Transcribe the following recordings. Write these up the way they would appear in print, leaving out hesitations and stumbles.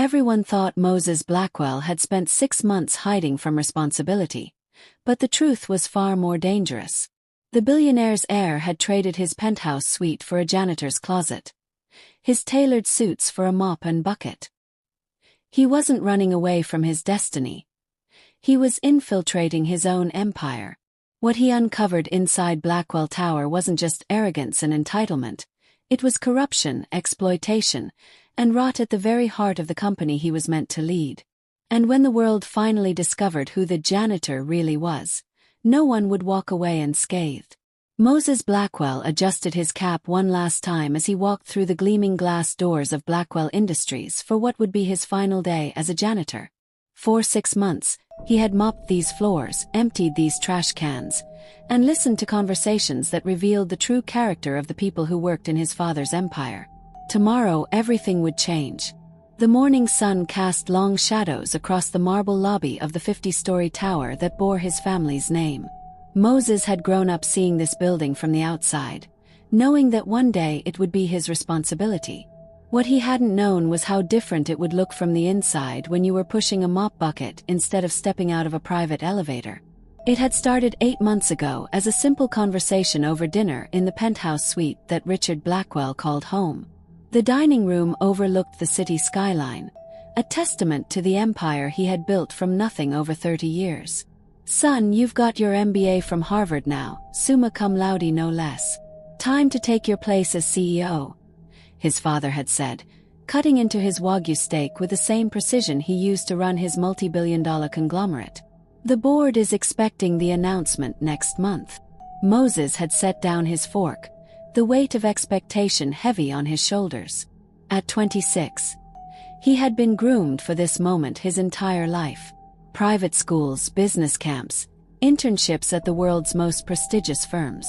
Everyone thought Moses Blackwell had spent 6 months hiding from responsibility. But the truth was far more dangerous. The billionaire's heir had traded his penthouse suite for a janitor's closet, his tailored suits for a mop and bucket. He wasn't running away from his destiny. He was infiltrating his own empire. What he uncovered inside Blackwell Tower wasn't just arrogance and entitlement. It was corruption, exploitation, and rot at the very heart of the company he was meant to lead. And when the world finally discovered who the janitor really was, no one would walk away unscathed. Moses Blackwell adjusted his cap one last time as he walked through the gleaming glass doors of Blackwell Industries for what would be his final day as a janitor. For 6 months, he had mopped these floors, emptied these trash cans, and listened to conversations that revealed the true character of the people who worked in his father's empire. Tomorrow everything would change. The morning sun cast long shadows across the marble lobby of the 50-story tower that bore his family's name. Moses had grown up seeing this building from the outside, knowing that one day it would be his responsibility. What he hadn't known was how different it would look from the inside when you were pushing a mop bucket instead of stepping out of a private elevator. It had started 8 months ago as a simple conversation over dinner in the penthouse suite that Richard Blackwell called home. The dining room overlooked the city skyline, a testament to the empire he had built from nothing over 30 years. "Son, you've got your MBA from Harvard now, summa cum laude no less. Time to take your place as CEO," his father had said, cutting into his Wagyu steak with the same precision he used to run his multi-billion-dollar conglomerate. "The board is expecting the announcement next month." Moses had set down his fork, the weight of expectation heavy on his shoulders. At 26, he had been groomed for this moment his entire life. Private schools, business camps, internships at the world's most prestigious firms.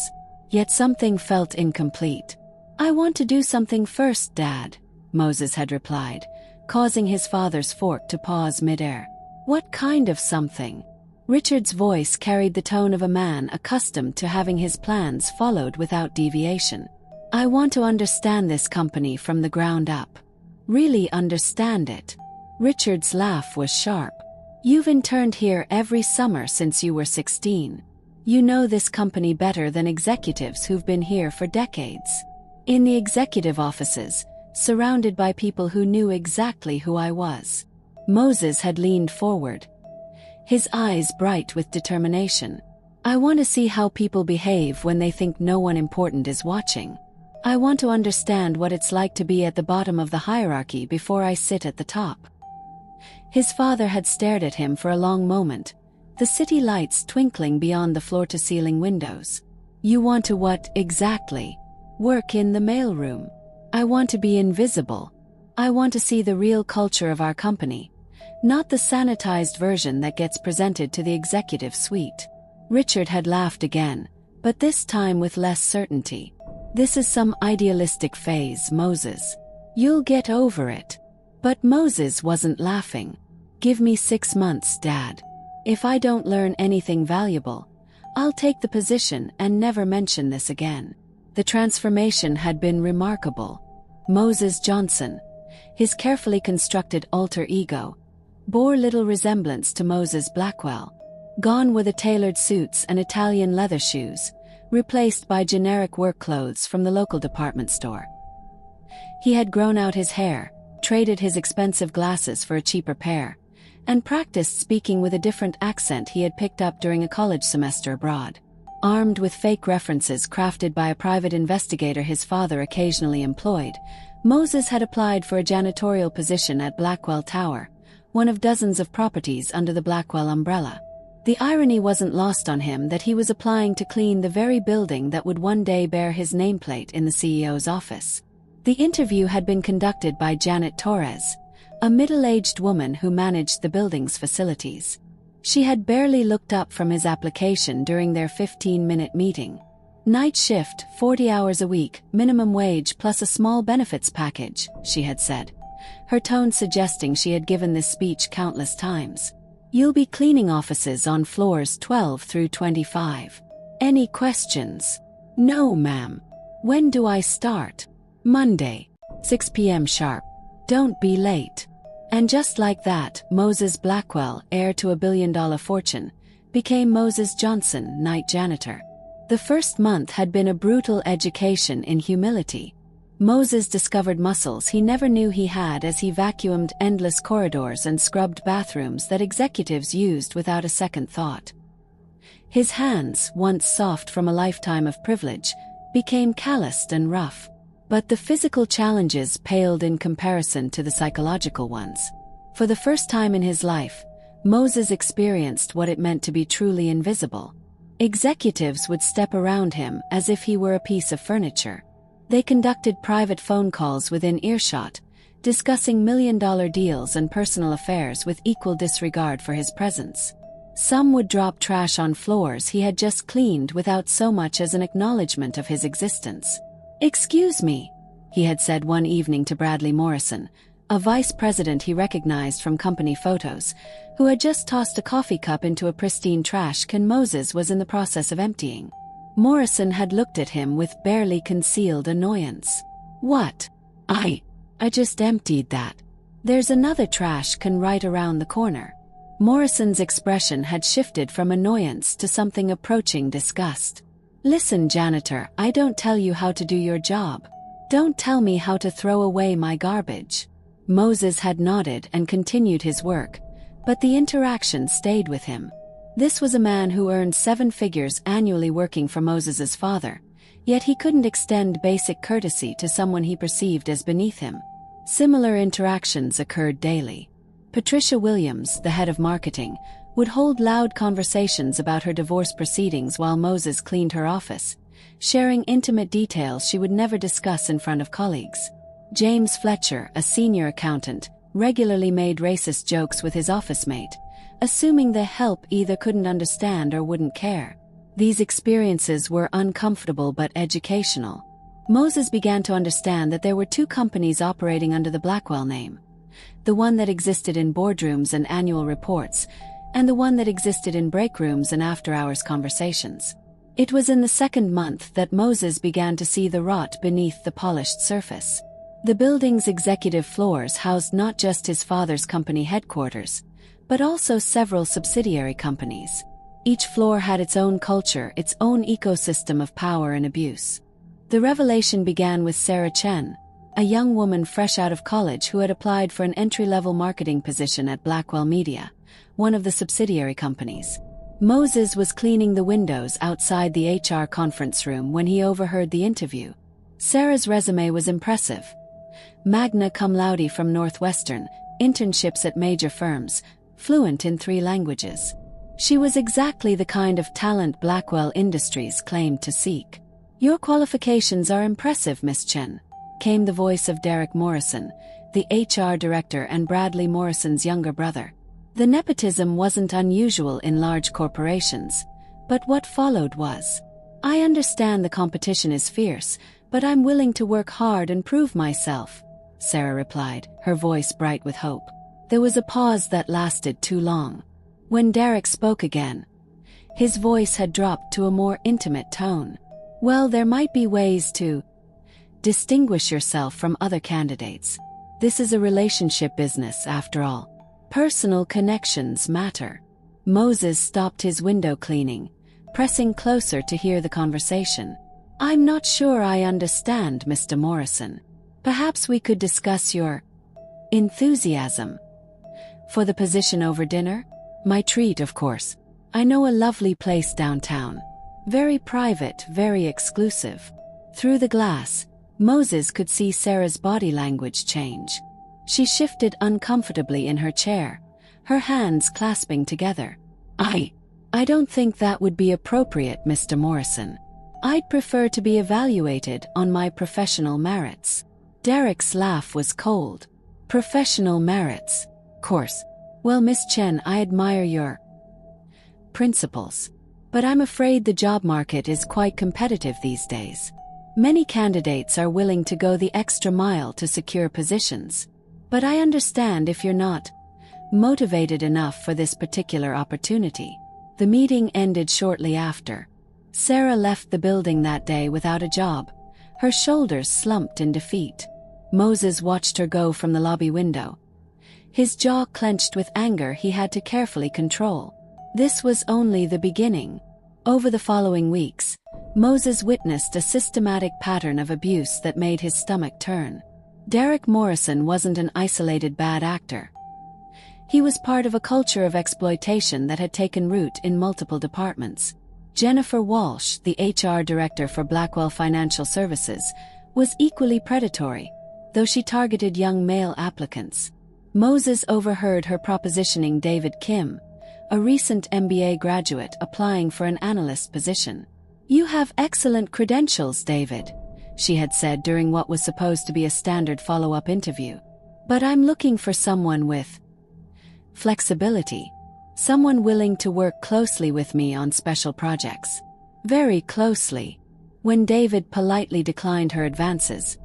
Yet something felt incomplete. "I want to do something first, Dad," Moses had replied, causing his father's fork to pause midair. "What kind of something?" Richard's voice carried the tone of a man accustomed to having his plans followed without deviation. "I want to understand this company from the ground up. Really understand it." Richard's laugh was sharp. "You've interned here every summer since you were 16. You know this company better than executives who've been here for decades. In the executive offices, surrounded by people who knew exactly who I was." Moses had leaned forward, his eyes bright with determination. "I want to see how people behave when they think no one important is watching. I want to understand what it's like to be at the bottom of the hierarchy before I sit at the top." His father had stared at him for a long moment, the city lights twinkling beyond the floor-to-ceiling windows. "You want to what, exactly?" "Work in the mailroom. I want to be invisible. I want to see the real culture of our company, not the sanitized version that gets presented to the executive suite." Richard had laughed again, but this time with less certainty. "This is some idealistic phase, Moses. You'll get over it." But Moses wasn't laughing. "Give me 6 months, Dad. If I don't learn anything valuable, I'll take the position and never mention this again." The transformation had been remarkable. Moses Johnson, his carefully constructed alter ego, bore little resemblance to Moses Blackwell. Gone were the tailored suits and Italian leather shoes, replaced by generic work clothes from the local department store. He had grown out his hair, traded his expensive glasses for a cheaper pair, and practiced speaking with a different accent he had picked up during a college semester abroad. Armed with fake references crafted by a private investigator his father occasionally employed, Moses had applied for a janitorial position at Blackwell Tower, one of dozens of properties under the Blackwell umbrella. The irony wasn't lost on him that he was applying to clean the very building that would one day bear his nameplate in the CEO's office. The interview had been conducted by Janet Torres, a middle-aged woman who managed the building's facilities. She had barely looked up from his application during their 15-minute meeting. "Night shift, 40 hours a week, minimum wage plus a small benefits package," she had said, her tone suggesting she had given this speech countless times. "You'll be cleaning offices on floors 12 through 25. Any questions?" "No, ma'am." "When do I start?" "Monday, 6 p.m. sharp. Don't be late." And just like that, Moses Blackwell, heir to a $1 billion fortune, became Moses Johnson, night janitor. The first month had been a brutal education in humility. Moses discovered muscles he never knew he had as he vacuumed endless corridors and scrubbed bathrooms that executives used without a second thought. His hands, once soft from a lifetime of privilege, became calloused and rough. But the physical challenges paled in comparison to the psychological ones. For the first time in his life, Moses experienced what it meant to be truly invisible. Executives would step around him as if he were a piece of furniture. They conducted private phone calls within earshot, discussing million-dollar deals and personal affairs with equal disregard for his presence. Some would drop trash on floors he had just cleaned without so much as an acknowledgement of his existence. "Excuse me," he had said one evening to Bradley Morrison, a vice president he recognized from company photos, who had just tossed a coffee cup into a pristine trash can Moses was in the process of emptying. Morrison had looked at him with barely concealed annoyance. "What? I just emptied that. There's another trash can right around the corner." Morrison's expression had shifted from annoyance to something approaching disgust. "Listen, janitor, I don't tell you how to do your job. Don't tell me how to throw away my garbage." Moses had nodded and continued his work, but the interaction stayed with him. This was a man who earned 7 figures annually working for Moses's father, yet he couldn't extend basic courtesy to someone he perceived as beneath him. Similar interactions occurred daily. Patricia Williams, the head of marketing, would hold loud conversations about her divorce proceedings while Moses cleaned her office, sharing intimate details she would never discuss in front of colleagues. James Fletcher, a senior accountant, regularly made racist jokes with his office mate, assuming the help either couldn't understand or wouldn't care. These experiences were uncomfortable but educational. Moses began to understand that there were 2 companies operating under the Blackwell name. The one that existed in boardrooms and annual reports, and the one that existed in break rooms and after-hours conversations. It was in the second month that Moses began to see the rot beneath the polished surface. The building's executive floors housed not just his father's company headquarters, but also several subsidiary companies. Each floor had its own culture, its own ecosystem of power and abuse. The revelation began with Sarah Chen, a young woman fresh out of college who had applied for an entry-level marketing position at Blackwell Media, one of the subsidiary companies. Moses was cleaning the windows outside the HR conference room when he overheard the interview. Sarah's resume was impressive. Magna cum laude from Northwestern, internships at major firms, fluent in 3 languages. She was exactly the kind of talent Blackwell Industries claimed to seek. "Your qualifications are impressive, Miss Chen," came the voice of Derek Morrison, the HR director and Bradley Morrison's younger brother. The nepotism wasn't unusual in large corporations, but what followed was, "I understand the competition is fierce, but I'm willing to work hard and prove myself," Sarah replied, her voice bright with hope. There was a pause that lasted too long. When Derek spoke again, his voice had dropped to a more intimate tone. "Well, there might be ways to distinguish yourself from other candidates. This is a relationship business, after all. Personal connections matter." Moses stopped his window cleaning, pressing closer to hear the conversation. "I'm not sure I understand, Mr. Morrison. Perhaps we could discuss your enthusiasm for the position over dinner?" "My treat, of course. I know a lovely place downtown. Very private, very exclusive." Through the glass, Moses could see Sarah's body language change. She shifted uncomfortably in her chair, her hands clasping together. I don't think that would be appropriate, Mr. Morrison. I'd prefer to be evaluated on my professional merits." Derek's laugh was cold. "Professional merits? Course. Well, Miss Chen, I admire your principles. But I'm afraid the job market is quite competitive these days. Many candidates are willing to go the extra mile to secure positions. But I understand if you're not motivated enough for this particular opportunity." The meeting ended shortly after. Sarah left the building that day without a job, her shoulders slumped in defeat. Moses watched her go from the lobby window, His jaw clenched with anger he had to carefully control. This was only the beginning. Over the following weeks, Moses witnessed a systematic pattern of abuse that made his stomach turn. Derek Morrison wasn't an isolated bad actor. He was part of a culture of exploitation that had taken root in multiple departments. Jennifer Walsh, the HR director for Blackwell Financial Services, was equally predatory, though she targeted young male applicants. Moses overheard her propositioning David Kim, a recent MBA graduate applying for an analyst position. "You have excellent credentials, David," she had said during what was supposed to be a standard follow-up interview. "But I'm looking for someone with flexibility. Someone willing to work closely with me on special projects." Very closely. When David politely declined her advances,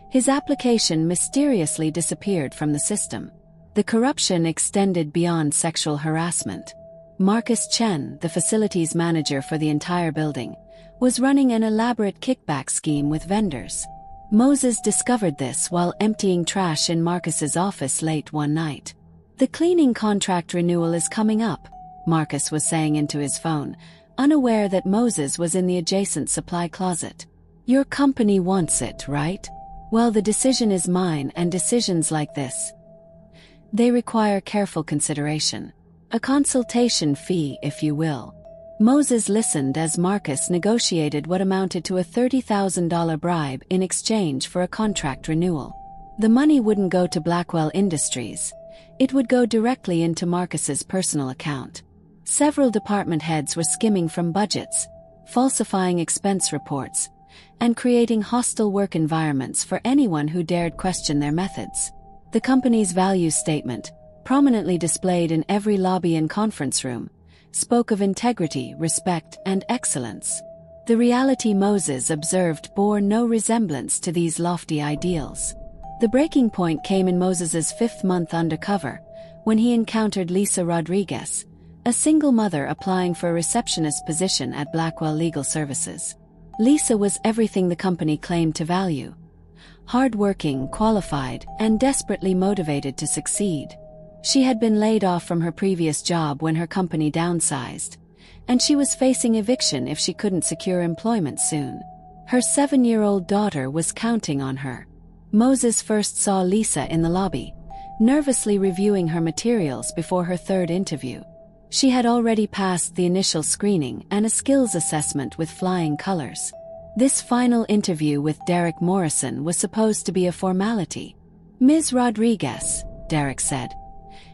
his application mysteriously disappeared from the system. The corruption extended beyond sexual harassment. Marcus Chen, the facilities manager for the entire building, was running an elaborate kickback scheme with vendors. Moses discovered this while emptying trash in Marcus's office late one night. "The cleaning contract renewal is coming up," Marcus was saying into his phone, unaware that Moses was in the adjacent supply closet. "Your company wants it, right? Well, the decision is mine, and decisions like this, they require careful consideration. A consultation fee, if you will." Moses listened as Marcus negotiated what amounted to a $30,000 bribe in exchange for a contract renewal. The money wouldn't go to Blackwell Industries. It would go directly into Marcus's personal account. Several department heads were skimming from budgets, falsifying expense reports, and creating hostile work environments for anyone who dared question their methods. The company's value statement, prominently displayed in every lobby and conference room, spoke of integrity, respect, and excellence. The reality Moses observed bore no resemblance to these lofty ideals. The breaking point came in Moses's 5th month undercover, when he encountered Lisa Rodriguez, a single mother applying for a receptionist position at Blackwell Legal Services. Lisa was everything the company claimed to value: hard-working, qualified, and desperately motivated to succeed. She had been laid off from her previous job when her company downsized, and she was facing eviction if she couldn't secure employment soon. Her 7-year-old daughter was counting on her. Moses first saw Lisa in the lobby, nervously reviewing her materials before her 3rd interview. She had already passed the initial screening and a skills assessment with flying colors. This final interview with Derek Morrison was supposed to be a formality. "Ms. Rodriguez," Derek said,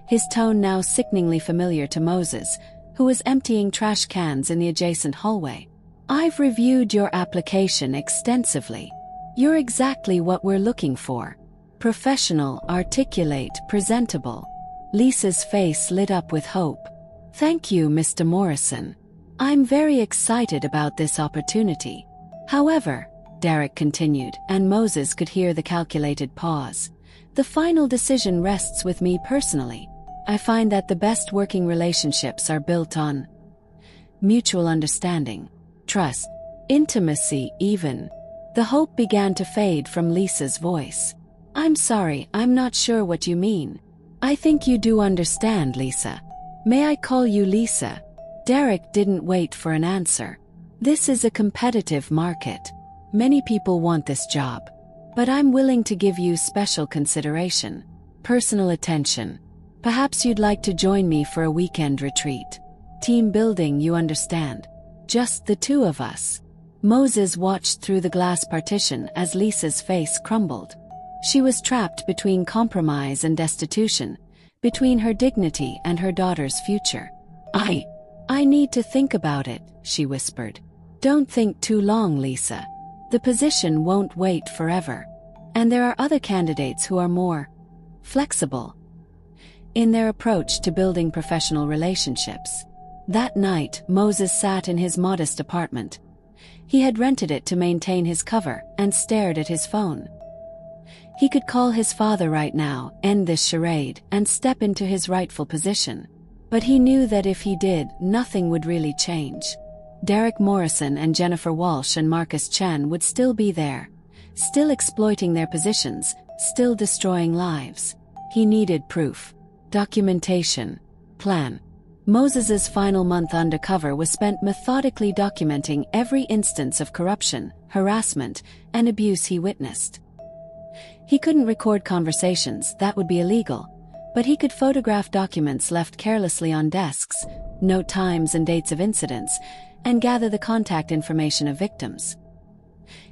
his tone now sickeningly familiar to Moses, who was emptying trash cans in the adjacent hallway. "I've reviewed your application extensively. You're exactly what we're looking for. Professional, articulate, presentable." Lisa's face lit up with hope. "Thank you, Mr. Morrison. I'm very excited about this opportunity. However," Derek continued, and Moses could hear the calculated pause, "the final decision rests with me personally. I find that the best working relationships are built on mutual understanding, trust, intimacy even." The hope began to fade from Lisa's voice. "I'm sorry, I'm not sure what you mean. I think you do understand, Lisa. May I call you Lisa?" Derek didn't wait for an answer. "This is a competitive market. Many people want this job. But I'm willing to give you special consideration, personal attention. Perhaps you'd like to join me for a weekend retreat. Team building, you understand. Just the two of us." Moses watched through the glass partition as Lisa's face crumbled. She was trapped between compromise and destitution, between her dignity and her daughter's future. I need to think about it," she whispered. "Don't think too long, Lisa. The position won't wait forever. And there are other candidates who are more flexible in their approach to building professional relationships." That night, Moses sat in his modest apartment. He had rented it to maintain his cover and stared at his phone. He could call his father right now, end this charade, and step into his rightful position. But he knew that if he did, nothing would really change. Derek Morrison and Jennifer Walsh and Marcus Chen would still be there, still exploiting their positions, still destroying lives. He needed proof, documentation, plan. Moses's final month undercover was spent methodically documenting every instance of corruption, harassment, and abuse he witnessed. He couldn't record conversations, that would be illegal, but he could photograph documents left carelessly on desks, note times and dates of incidents, and gather the contact information of victims.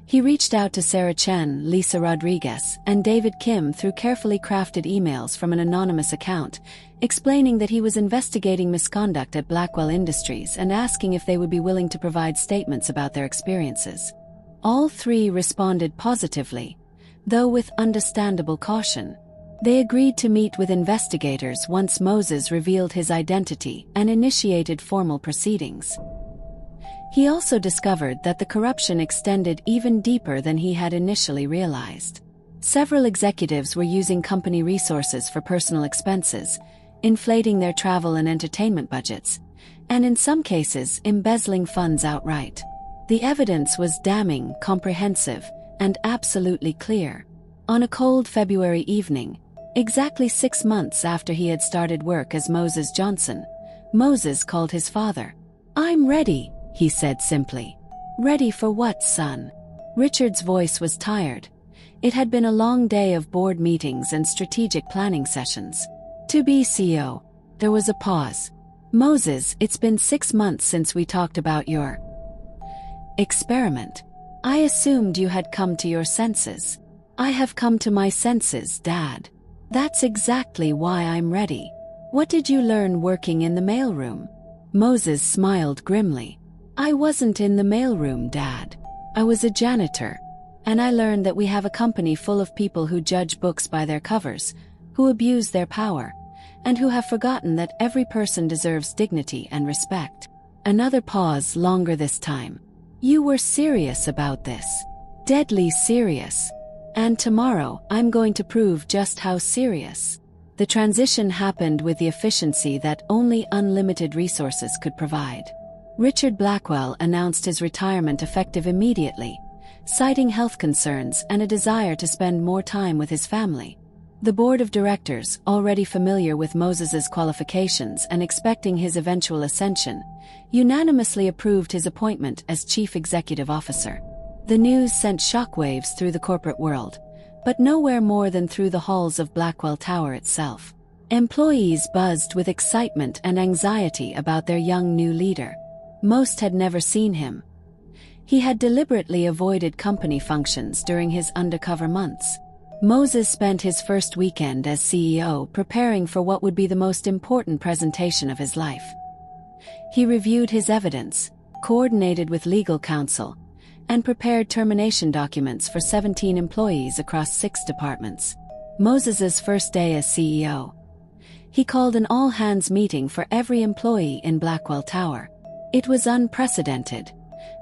He reached out to Sarah Chen, Lisa Rodriguez, and David Kim through carefully crafted emails from an anonymous account, explaining that he was investigating misconduct at Blackwell Industries and asking if they would be willing to provide statements about their experiences. All three responded positively, though with understandable caution. They agreed to meet with investigators once Moses revealed his identity and initiated formal proceedings. He also discovered that the corruption extended even deeper than he had initially realized. Several executives were using company resources for personal expenses, inflating their travel and entertainment budgets, and in some cases embezzling funds outright. The evidence was damning, comprehensive, and absolutely clear. On a cold February evening, exactly 6 months after he had started work as Moses Johnson, Moses called his father. "I'm ready," he said simply. "Ready for what, son?" Richard's voice was tired. It had been a long day of board meetings and strategic planning sessions. "To be CEO." There was a pause. "Moses, it's been 6 months since we talked about your experiment. I assumed you had come to your senses." "I have come to my senses, Dad. That's exactly why I'm ready." "What did you learn working in the mailroom?" Moses smiled grimly. "I wasn't in the mailroom, Dad. I was a janitor. And I learned that we have a company full of people who judge books by their covers, who abuse their power, and who have forgotten that every person deserves dignity and respect." Another pause, longer this time. "You were serious about this. Deadly serious. And tomorrow, I'm going to prove just how serious." The transition happened with the efficiency that only unlimited resources could provide. Richard Blackwell announced his retirement effective immediately, citing health concerns and a desire to spend more time with his family. The board of directors, already familiar with Moses's qualifications and expecting his eventual ascension, unanimously approved his appointment as chief executive officer. The news sent shockwaves through the corporate world, but nowhere more than through the halls of Blackwell Tower itself. Employees buzzed with excitement and anxiety about their young new leader. Most had never seen him. He had deliberately avoided company functions during his undercover months. Moses spent his first weekend as CEO preparing for what would be the most important presentation of his life. He reviewed his evidence, coordinated with legal counsel, and prepared termination documents for 17 employees across 6 departments. Moses's first day as CEO. He called an all-hands meeting for every employee in Blackwell Tower. It was unprecedented.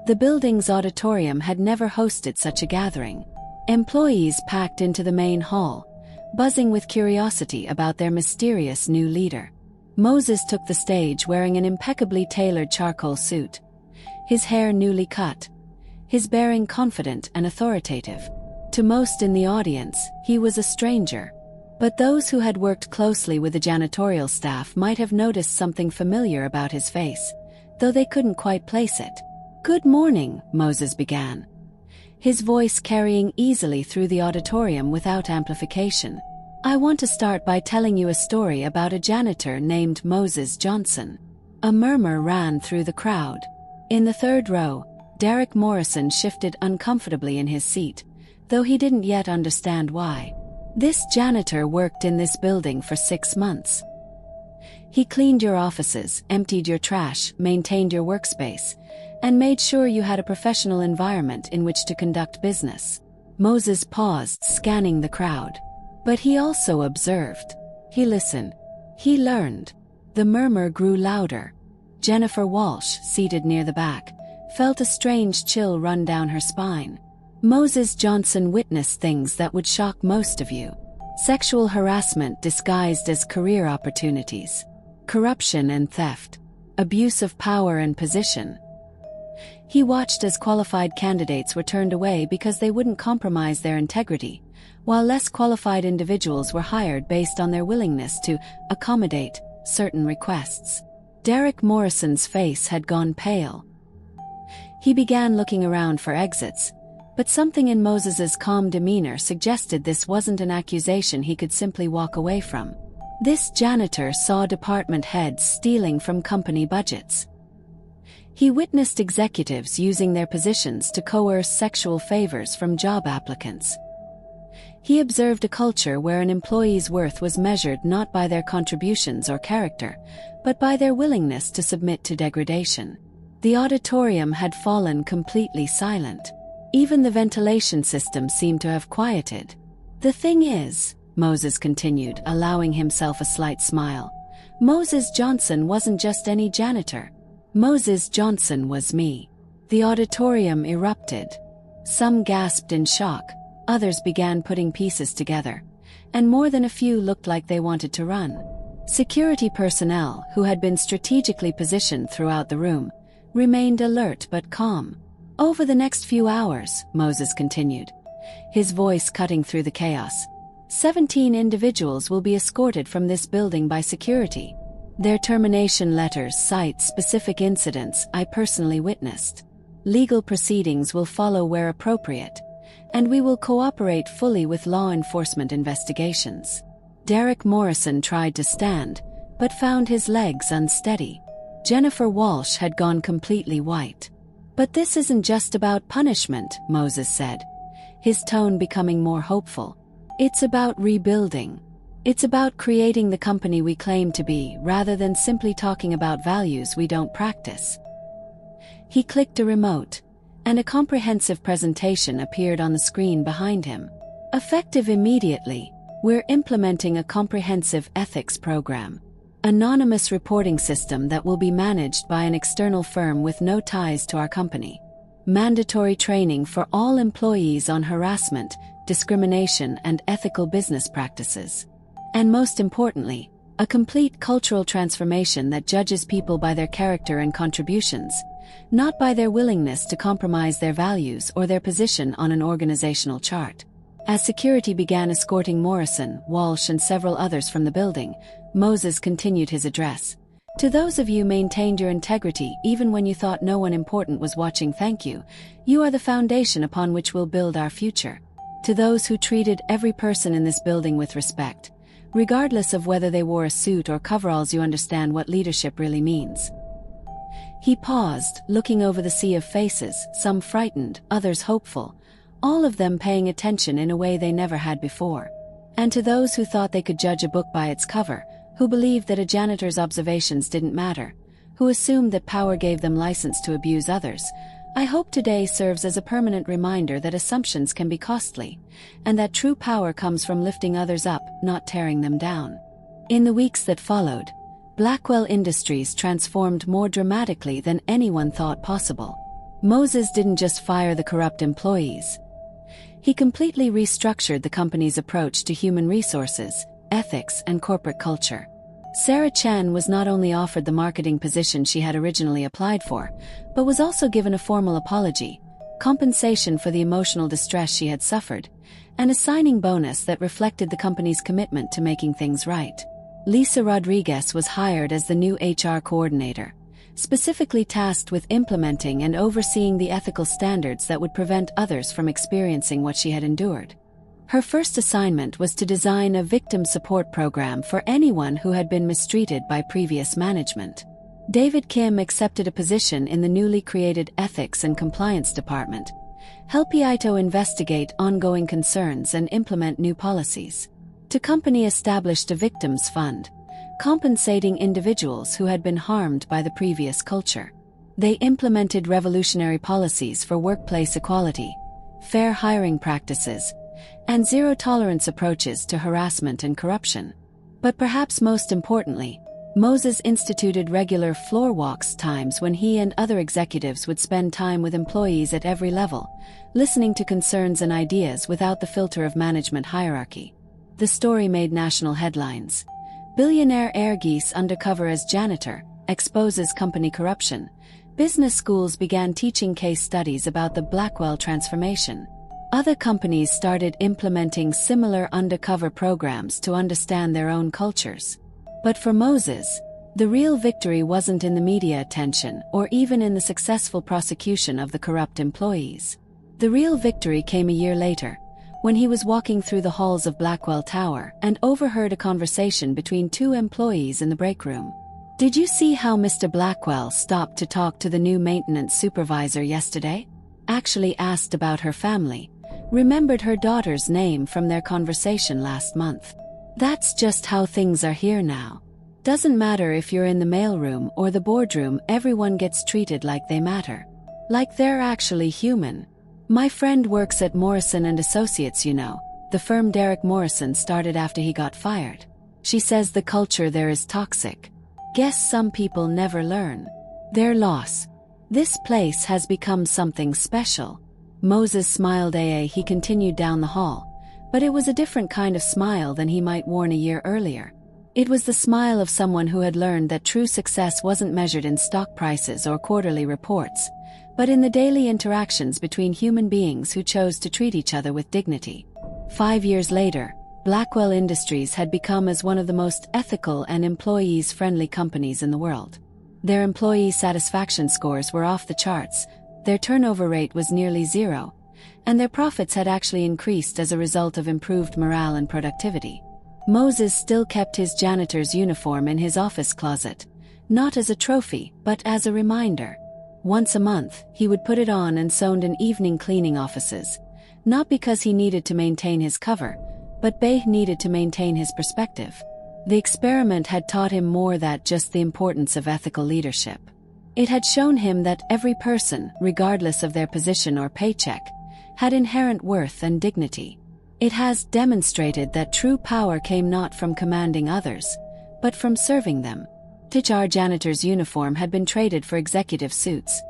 The building's auditorium had never hosted such a gathering. Employees packed into the main hall, buzzing with curiosity about their mysterious new leader. Moses took the stage wearing an impeccably tailored charcoal suit, his hair newly cut, his bearing confident and authoritative. To most in the audience, he was a stranger. But those who had worked closely with the janitorial staff might have noticed something familiar about his face, though they couldn't quite place it. "Good morning," Moses began, his voice carrying easily through the auditorium without amplification. "I want to start by telling you a story about a janitor named Moses Johnson." A murmur ran through the crowd. In the third row, Derek Morrison shifted uncomfortably in his seat, though he didn't yet understand why. "This janitor worked in this building for 6 months. He cleaned your offices, emptied your trash, maintained your workspace, and made sure you had a professional environment in which to conduct business." Moses paused, scanning the crowd. But he also observed. He listened. He learned. The murmur grew louder. Jennifer Walsh, seated near the back, felt a strange chill run down her spine. Moses Johnson witnessed things that would shock most of you. Sexual harassment disguised as career opportunities. Corruption and theft. Abuse of power and position. He watched as qualified candidates were turned away because they wouldn't compromise their integrity, while less qualified individuals were hired based on their willingness to accommodate certain requests. Derek Morrison's face had gone pale. He began looking around for exits, but something in Moses's calm demeanor suggested this wasn't an accusation he could simply walk away from. This janitor saw department heads stealing from company budgets. He witnessed executives using their positions to coerce sexual favors from job applicants. He observed a culture where an employee's worth was measured not by their contributions or character, but by their willingness to submit to degradation. The auditorium had fallen completely silent. Even the ventilation system seemed to have quieted. "The thing is," Moses continued, allowing himself a slight smile, "Moses Johnson wasn't just any janitor. Moses Johnson was me." The auditorium erupted. Some gasped in shock, others began putting pieces together, and more than a few looked like they wanted to run. Security personnel, who had been strategically positioned throughout the room, remained alert but calm. "Over the next few hours," Moses continued, his voice cutting through the chaos, 17 individuals will be escorted from this building by security. Their termination letters cite specific incidents I personally witnessed. Legal proceedings will follow where appropriate, and we will cooperate fully with law enforcement investigations. Derek Morrison tried to stand, but found his legs unsteady. Jennifer Walsh had gone completely white. "But this isn't just about punishment," Moses said, his tone becoming more hopeful. "It's about rebuilding. It's about creating the company we claim to be, rather than simply talking about values we don't practice." He clicked a remote, and a comprehensive presentation appeared on the screen behind him. "Effective immediately, we're implementing a comprehensive ethics program. Anonymous reporting system that will be managed by an external firm with no ties to our company. Mandatory training for all employees on harassment, discrimination, and ethical business practices. And most importantly, a complete cultural transformation that judges people by their character and contributions, not by their willingness to compromise their values or their position on an organizational chart." As security began escorting Morrison, Walsh, and several others from the building, Moses continued his address. "To those of you who maintained your integrity even when you thought no one important was watching, thank you. You are the foundation upon which we'll build our future. To those who treated every person in this building with respect, regardless of whether they wore a suit or coveralls, you understand what leadership really means." He paused, looking over the sea of faces, some frightened, others hopeful, all of them paying attention in a way they never had before. "And to those who thought they could judge a book by its cover, who believed that a janitor's observations didn't matter, who assumed that power gave them license to abuse others, I hope today serves as a permanent reminder that assumptions can be costly, and that true power comes from lifting others up, not tearing them down." In the weeks that followed, Blackwell Industries transformed more dramatically than anyone thought possible. Moses didn't just fire the corrupt employees. He completely restructured the company's approach to human resources, ethics, and corporate culture. Sarah Chen was not only offered the marketing position she had originally applied for, but was also given a formal apology, compensation for the emotional distress she had suffered, and a signing bonus that reflected the company's commitment to making things right. Lisa Rodriguez was hired as the new HR coordinator, specifically tasked with implementing and overseeing the ethical standards that would prevent others from experiencing what she had endured. Her first assignment was to design a victim support program for anyone who had been mistreated by previous management. David Kim accepted a position in the newly created Ethics and Compliance Department, helping Ito investigate ongoing concerns and implement new policies. The company established a victims fund, compensating individuals who had been harmed by the previous culture. They implemented revolutionary policies for workplace equality, fair hiring practices, and zero-tolerance approaches to harassment and corruption. But perhaps most importantly, Moses instituted regular floor walks, times when he and other executives would spend time with employees at every level, listening to concerns and ideas without the filter of management hierarchy. The story made national headlines. Billionaire heir undercover as janitor, exposes company corruption. Business schools began teaching case studies about the Blackwell transformation. Other companies started implementing similar undercover programs to understand their own cultures. But for Moses, the real victory wasn't in the media attention or even in the successful prosecution of the corrupt employees. The real victory came a year later, when he was walking through the halls of Blackwell Tower and overheard a conversation between two employees in the break room. "Did you see how Mr. Blackwell stopped to talk to the new maintenance supervisor yesterday? Actually asked about her family, remembered her daughter's name from their conversation last month. That's just how things are here now. Doesn't matter if you're in the mailroom or the boardroom, everyone gets treated like they matter. Like they're actually human. My friend works at Morrison & Associates, you know, the firm Derek Morrison started after he got fired. She says the culture there is toxic. Guess some people never learn their loss. This place has become something special." Moses smiled as he continued down the hall, but it was a different kind of smile than he might worn a year earlier. It was the smile of someone who had learned that true success wasn't measured in stock prices or quarterly reports, but in the daily interactions between human beings who chose to treat each other with dignity. 5 years later, Blackwell Industries had become as one of the most ethical and employees-friendly companies in the world. Their employee satisfaction scores were off the charts, their turnover rate was nearly zero, and their profits had actually increased as a result of improved morale and productivity. Moses still kept his janitor's uniform in his office closet, not as a trophy, but as a reminder. Once a month, he would put it on and sewed an evening cleaning offices, not because he needed to maintain his cover, but he needed to maintain his perspective. The experiment had taught him more than just the importance of ethical leadership. It had shown him that every person, regardless of their position or paycheck, had inherent worth and dignity. It has demonstrated that true power came not from commanding others, but from serving them. Our janitor's uniform had been traded for executive suits,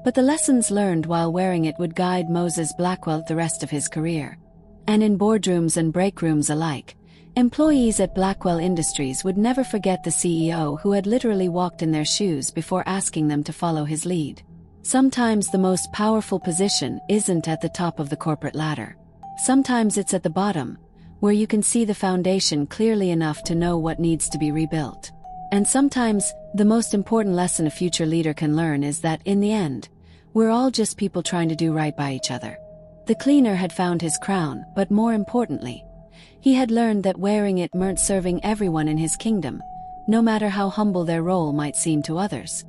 but the lessons learned while wearing it would guide Moses Blackwell the rest of his career. And in boardrooms and break rooms alike, employees at Blackwell Industries would never forget the CEO who had literally walked in their shoes before asking them to follow his lead. Sometimes the most powerful position isn't at the top of the corporate ladder. Sometimes it's at the bottom, where you can see the foundation clearly enough to know what needs to be rebuilt. And sometimes, the most important lesson a future leader can learn is that, in the end, we're all just people trying to do right by each other. The cleaner had found his crown, but more importantly, he had learned that wearing it meant serving everyone in his kingdom, no matter how humble their role might seem to others.